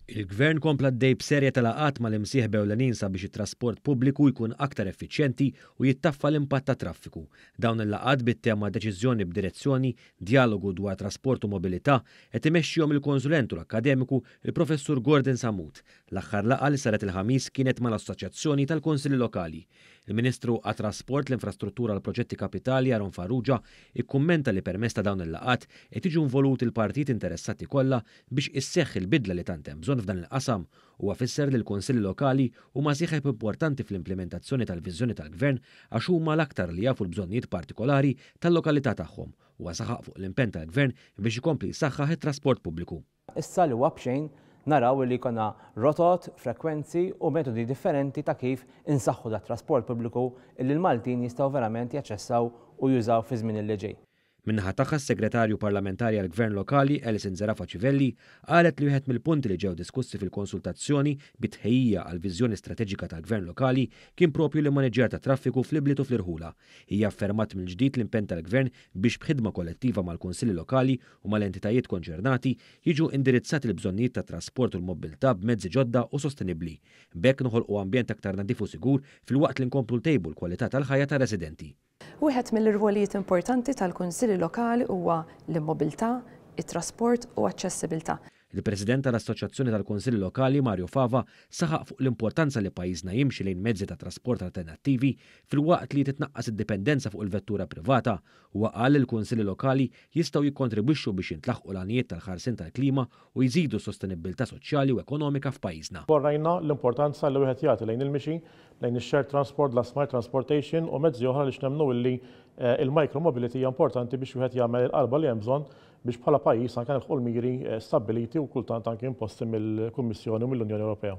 Il-Gvern kompla d-dej b'serja tal-laqat mal-imsieħba ewlenin sabiex it-trasport pubbliku jkun aktar effiċjenti u jittaffa l-impatt ta' traffiku. Dawn il-laqat bit-tema deċiżjoni b'direzzjoni, dialogu dwar trasport u mobilità qed imexxihom il-konsulent u l-akademiku il-Professur Gordon Samut. L-aħħar laqgħa li saret il-ħamis kienet mal-Assoċjazzjoni tal-Kunsilli Lokali. Il-Ministru għat-Trasport, l-Infrastruttura l proġetti Kapitali Aron Farrugia ikkummenta li permezz ta' dawn il-laqat qed jiġu involuti l-partit interessati kollha biex isseħħ il-bidla li tant hemm bżonn f'dan il-qasam u għafisser li l-Konsilli Lokali huma sieħeb importanti fl-implementazzjoni tal-viżjoni tal-Gvern għax huma l-aktar li jafu l-bżonnijiet partikolari tal-lokalità tagħhom u saħaq fuq l-impenn tal-Gvern biex ikompli jsaħħaħ it-trasport pubbliku. Issa li wabxejn naraw li jkollna rotot, frekwenzi u metodi differenti ta' kif insaħħu dat trasport pubbliku illi l-Maltin jistgħu verament jaċċessaw u jużaw fi żmien li ġej. Minnaħa tagħha s-Segretarju Parlamentari għall-Gvern Lokali, Alison Zerafa Civelli, qalet li wieħed mill-punti li ġew diskussi fil-konsultazzjoni bit-tħejjija għal viżjoni strateġika tal-Gvern Lokali kien propju l-maniġġjar ta' traffiku fl-Ibliet u fl-Irħula. Hija affermat mill-ġdid l-impenn tal-Gvern biex b'ħidma kollettiva mal-Kunsilli Lokali u mal-entitajiet konċernati jiġu indirizzati l-bżonnijiet ta' trasport u l-mobilità b'mezzi ġodda u sostenibbli. B'hekk noħolqu ambjent aktar nadif u sigur fil-waqt li nkomplu ntejbu l-kwalità tal-ħajja ta' residenti. Wieħed mill-irwolijiet importanti tal-Kunsilli Lokali huwa l-immobilità, it-trasport u aċċessibilità. Il-President tal-Assoċjazzjoni tal-Kunsilli Lokali Mario Fava saħaq fuq l-importanza li pajjiżna jimxi lejn mezzi ta' trasport alternattivi fil-waqt li titnaqqas id-dipendenza fuq il-vettura privata u qal li l-Kunsilli Lokali jistgħu jikkontribwixxu biex jintlaħqu l-għanijiet tal-ħarsien tal-klima u jżidu s-sostenibilità soċjali u ekonomika f'pajjiżna. Porrajna l-importanza li wieħed jagħti lejn il-mixi, lejn ix-shared transport, l-smart transportation u mezzi oħra li x'nemmnu illi il-micromobility hija importanti biex wieħed jagħmel il-qalba li hemm bżonn biex bħala pajjiż anke nilħqu l-miri stabbiliti u kultant anke imposti mill-Kummissjoni u mill-Unjoni Ewropea.